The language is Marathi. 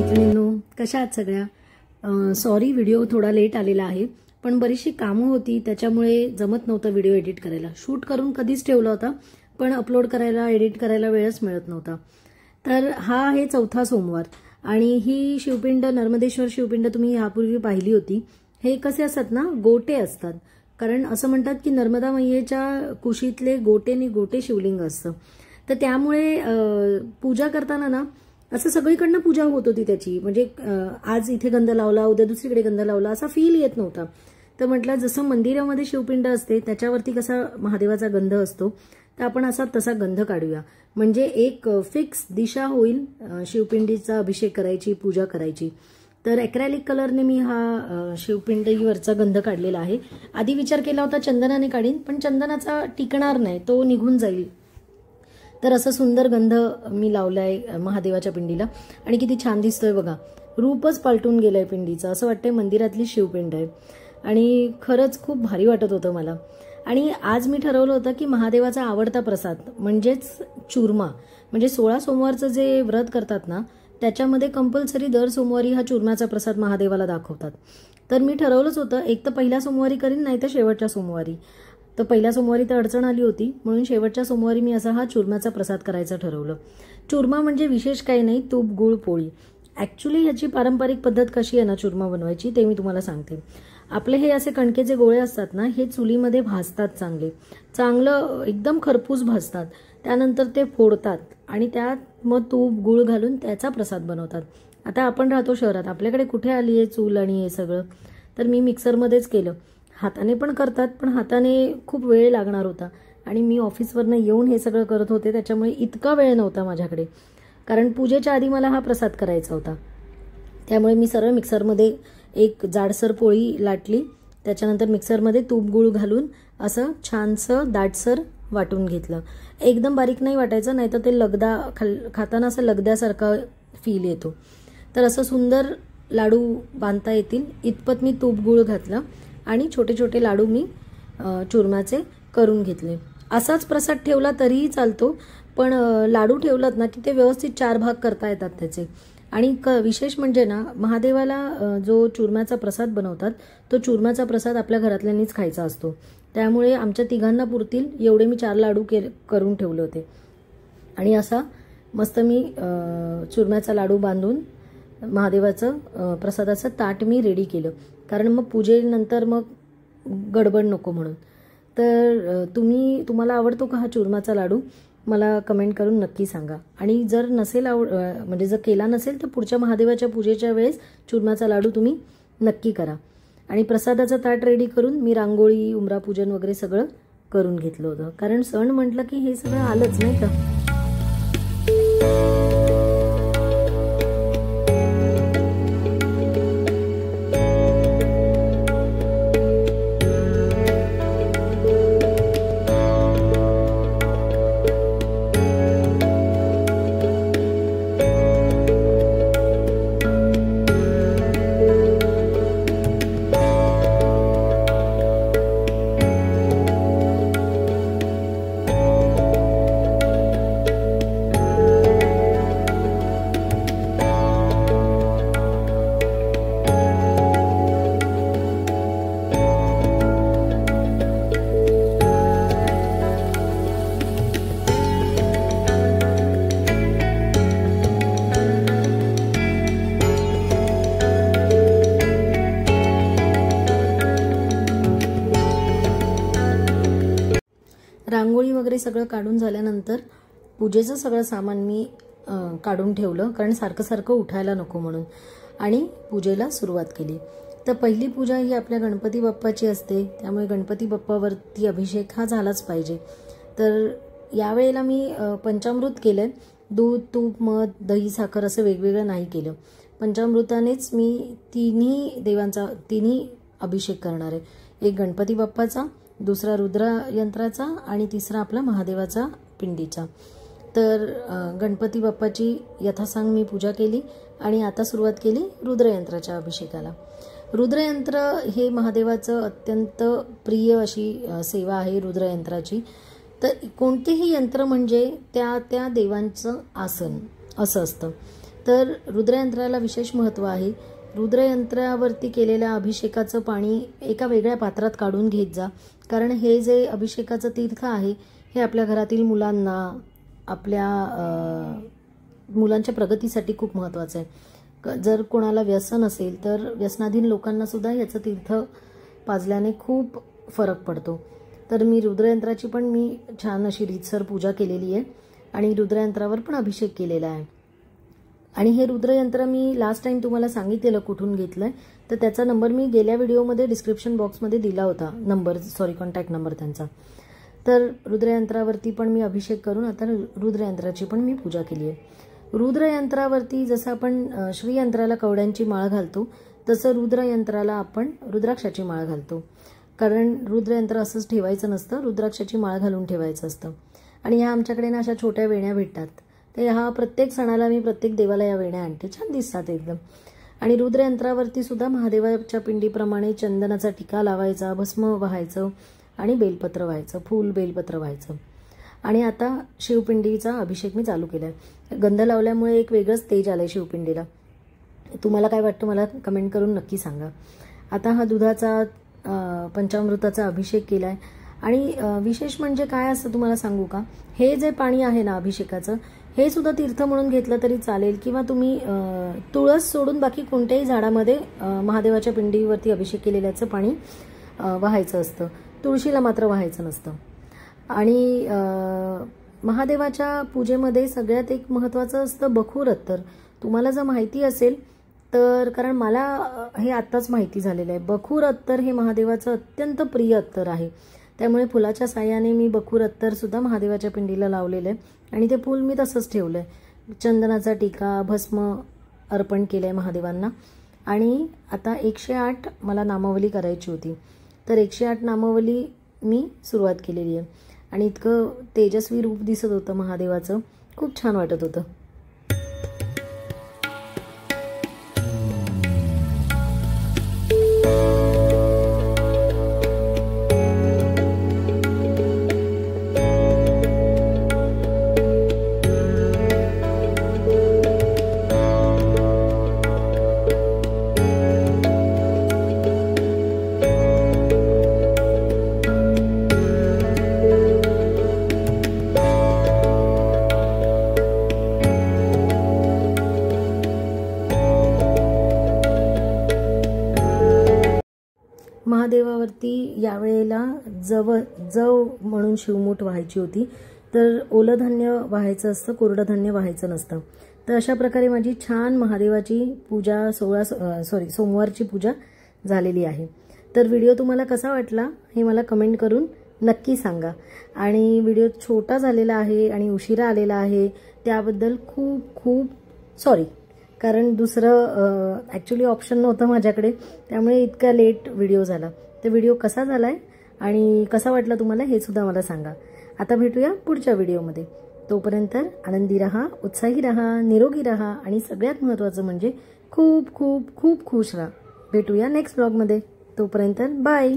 मैत्रिणींनो, कशा आहात सगळ्या? सॉरी व्हिडिओ थोडा लेट आलेला आहे, पण बरीचशी कामं होती त्याच्यामुळे जमत नव्हतं व्हिडिओ एडिट करायला. शूट करून कधीच ठेवला होता, पण अपलोड करायला एडिट करायला वेळच मिळत नव्हता. तर हा आहे चौथा सोमवार आणि ही शिवपिंड नर्मदेश्वर शिवपिंड तुम्ही यापूर्वी पाहिली होती. हे कसे असतात ना, गोटे असतात. कारण असं म्हणतात की नर्मदा मैयेच्या कुशीतले गोटे शिवलिंग असतं. तर त्यामुळे पूजा करताना ना असं सगळीकडनं पूजा होत होती त्याची. म्हणजे आज इथे गंध लावला, उद्या दुसरीकडे गंध लावला, असा फील येत नव्हता. तर म्हटलं जसं मंदिरामध्ये शिवपिंड असते त्याच्यावरती कसा महादेवाचा गंध असतो, तर आपण असा तसा गंध काढूया. म्हणजे एक फिक्स दिशा होईल शिवपिंडीचा अभिषेक करायची, पूजा करायची. तर ॲक्रेलिक कलरने मी हा शिवपिंडीवरचा गंध काढलेला आहे. आधी विचार केला होता चंदनाने काढीन, पण चंदनाचा टिकणार नाही, तो निघून जाईल. तर असं सुंदर गंध मी लावलाय महादेवाच्या पिंडीला आणि किती छान दिसतोय बघा. रूपच पालटून गेलंय पिंडीचं, असं वाटतंय मंदिरातली शिवपिंड आहे. आणि खरंच खूप भारी वाटत होतं मला. आणि आज मी ठरवलं होतं की महादेवाचा आवडता प्रसाद म्हणजेच चूरमा, म्हणजे 16 सोमवारचं जे व्रत करतात ना त्याच्यामध्ये कंपल्सरी दर सोमवारी हा चूरम्याचा प्रसाद महादेवाला दाखवतात. तर मी ठरवलंच होतं, एक तर पहिल्या सोमवारी करीन, नाही तर शेवटच्या सोमवारी. तर पहिल्या सोमवारी तर अडचण आली होती, म्हणून शेवटच्या सोमवारी मी असा हा चूरम्याचा प्रसाद करायचं ठरवलं. चूरमा म्हणजे विशेष काही नाही, तूप गुळ पोळी. ॲक्च्युली ह्याची पारंपरिक पद्धत कशी आहे ना चूरमा बनवायची ते मी तुम्हाला सांगते. आपले हे असे कणकेचे गोळे असतात ना, हे चुलीमध्ये भाजतात, चांगलं एकदम खरपूस भाजतात. त्यानंतर ते फोडतात आणि त्यात मग तूप गुळ घालून त्याचा प्रसाद बनवतात. आता आपण राहतो शहरात, आपल्याकडे कुठे आली आहे चूल आणि हे सगळं. तर मी मिक्सरमध्येच केलं. हाताने पण करतात, पण हाताने खूप वेळ लागणार होता आणि मी ऑफिसवरनं येऊन हे सगळं करत होते, त्याच्यामुळे इतका वेळ नव्हता माझ्याकडे. कारण पूजेच्या आधी मला हा प्रसाद करायचा होता. त्यामुळे मी सरळ मिक्सरमध्ये एक जाडसर पोळी लाटली, त्याच्यानंतर मिक्सरमध्ये तूप गुळ घालून असं छानसं दाटसर वाटून घेतलं. एकदम बारीक नाही वाटायचं, नाही तर ते लगदा खाताना असं लगद्यासारखा फील येतो. तर असं सुंदर लाडू बांधता येतील इतपत मी तूप गुळ घातलं आणि छोटे छोटे लाडू मी चूरम्याचे करून घेतले. असाच प्रसाद ठेवला तरीही चालतो, पण लाडू ठेवलात ना की ते व्यवस्थित 4 भाग करता येतात त्याचे. आणि विशेष म्हणजे ना, महादेवाला जो चूरम्याचा प्रसाद बनवतात तो चूरम्याचा प्रसाद आपल्या घरातल्यांनीच खायचा असतो. त्यामुळे आमच्या तिघांना पुरतील एवढे मी 4 लाडू करून ठेवले होते. आणि असा मस्त मी चूरम्याचा लाडू बांधून महादेवाचं प्रसादाचं ताट मी रेडी केलं, कारण मग पूजेनंतर मग गडबड नको म्हणून. तर तुम्हाला आवडतो का हा चूरमाचा लाडू? मला कमेंट करून नक्की सांगा. आणि जर नसेल म्हणजे जर केला नसेल तर पुढच्या महादेवाच्या पूजेच्या वेळेस चूरमाचा लाडू तुम्ही नक्की करा. आणि प्रसादाचं ताट रेडी करून मी रांगोळी, उंबरा पूजन वगैरे सगळं करून घेतलं होतं, कारण सण म्हटलं की हे सगळं आलंच नाही का. रांगोळी वगैरे सगळं काढून झाल्यानंतर पूजेचं सगळं सामान मी काढून ठेवलं, कारण सारखं सारखं उठायला नको म्हणून. आणि पूजेला सुरुवात केली. तर पहिली पूजा ही आपल्या गणपती बाप्पाची असते, त्यामुळे गणपती बाप्पावरती अभिषेक हा झालाच पाहिजे. तर यावेळेला मी पंचामृत केलं. दूध, तूप, मध, दही, साखर असं वेगवेगळं नाही केलं. पंचामृतानेच मी तिन्ही अभिषेक करणार आहे. एक गणपती बाप्पाचा, दुसरा रुद्र यंत्राचा आणि तिसरा आपला महादेवाचा पिंडीचा. तर गणपती बाप्पाची यथासांग मी पूजा केली आणि आता सुरुवात केली रुद्रयंत्राच्या अभिषेकाला. रुद्रयंत्र हे महादेवाचं अत्यंत प्रिय अशी सेवा आहे रुद्रयंत्राची. तर कोणतेही यंत्र म्हणजे त्या त्या देवांचं आसन असं असतं. तर रुद्रयंत्राला विशेष महत्त्व आहे. रुद्रयंत्रावरती केलेल्या अभिषेकाचं पाणी एका वेगळ्या पात्रात काढून घेत जा, कारण हे जे अभिषेकाचं तीर्थ आहे हे आपल्या घरातील मुलांना, आपल्या मुलांच्या प्रगतीसाठी खूप महत्त्वाचं आहे. जर कोणाला व्यसन असेल तर व्यसनाधीन लोकांना सुद्धा याचं तीर्थ पाजल्याने खूप फरक पडतो. तर मी रुद्रयंत्राची पण मी छान अशी रीतसर पूजा केलेली आहे आणि रुद्रयंत्रावर पण अभिषेक केलेला आहे. आणि हे रुद्रयंत्र मी लास्ट टाइम तुम्हाला सांगितलेलं कुठून घेतलंय, तर त्याचा नंबर मी गेल्या व्हिडिओमध्ये डिस्क्रिप्शन बॉक्समध्ये दिला होता, कॉन्टॅक्ट नंबर त्यांचा. तर रुद्रयंत्रावरती पण मी अभिषेक करून आता रुद्रयंत्राची पण मी पूजा केली आहे. रुद्रयंत्रावरती जसं आपण श्रीयंत्राला कवड्यांची माळ घालतो तसं रुद्रयंत्राला आपण रुद्राक्षाची माळ घालतो, कारण रुद्रयंत्र असंच ठेवायचं नसतं, रुद्राक्षाची माळ घालून ठेवायचं असतं. आणि ह्या आमच्याकडे ना अशा छोट्या वेण्या भेटतात, तर ह्या प्रत्येक सणाला मी प्रत्येक देवाला या वेण्या आणते, छान दिसतात एकदम. आणि रुद्रयंत्रावरती सुद्धा महादेवाच्या पिंडीप्रमाणे चंदनाचा टिका लावायचा, भस्म व्हायचं आणि बेलपत्र व्हायचं, फूल बेलपत्र व्हायचं. आणि आता शिवपिंडीचा अभिषेक मी चालू केलाय. गंध लावल्यामुळे एक वेगळंच तेज आलंय शिवपिंडीला. तुम्हाला काय वाटतं मला कमेंट करून नक्की सांगा. आता हा दुधाचा पंचामृताचा अभिषेक केलाय. आणि विशेष म्हणजे काय असतं तुम्हाला सांगू का, हे जे पाणी आहे ना अभिषेकाचं, हे सुद्धा तीर्थ म्हणून घेतलं तरी चालेल, किंवा तुम्ही तुळस सोडून बाकी कोणत्याही झाडामध्ये महादेवाच्या पिंडीवरती अभिषेक केलेल्याचं पाणी वाहायचं असतं, तुळशीला मात्र वाहायचं नसतं. आणि महादेवाच्या पूजेमध्ये सगळ्यात एक महत्त्वाचं असतं बखूर अत्तर. तुम्हाला जर माहिती असेल तर, कारण मला हे आत्ताच माहिती झालेलं आहे, बखूर अत्तर हे महादेवाचं अत्यंत प्रिय अत्तर आहे. त्यामुळे फुलाच्या साह्याने मी बखूर अत्तर सुद्धा महादेवाच्या पिंडीला लावलेलं आहे आणि ते फूल मी तसंच ठेवलं आहे. चंदनाचा टिका, भस्म अर्पण केलं आहे महादेवांना. आणि आता 108 मला नामावली करायची होती, तर 108 नामावली मी सुरुवात केलेली आहे. आणि इतकं तेजस्वी रूप दिसत होतं महादेवाचं, खूप छान वाटत होतं. महादेवावरती यावेळेला जव म्हणून शिवमूठ व्हायची होती, तर ओलं धान्य व्हायचं असतं, कोरडं धान्य व्हायचं नसतं. तर अशा प्रकारे माझी छान महादेवाची पूजा सोमवारची पूजा झालेली आहे. तर व्हिडिओ तुम्हाला कसा वाटला हे मला कमेंट करून नक्की सांगा. आणि व्हिडिओ छोटा झालेला आहे आणि उशिरा आलेला आहे त्याबद्दल खूप खूप सॉरी, कारण दुसरं ॲक्च्युली ऑप्शन नव्हतं माझ्याकडे, त्यामुळे इतका लेट व्हिडिओ झाला. तर व्हिडिओ कसा झालाय आणि कसा वाटला तुम्हाला हे सुद्धा मला सांगा. आता भेटूया पुढच्या व्हिडिओमध्ये. तोपर्यंत आनंदी रहा, उत्साही रहा, निरोगी रहा आणि सगळ्यात महत्त्वाचं म्हणजे खूप खूप खूप खुश राहा. भेटूया नेक्स्ट ब्लॉगमध्ये. तोपर्यंत बाय.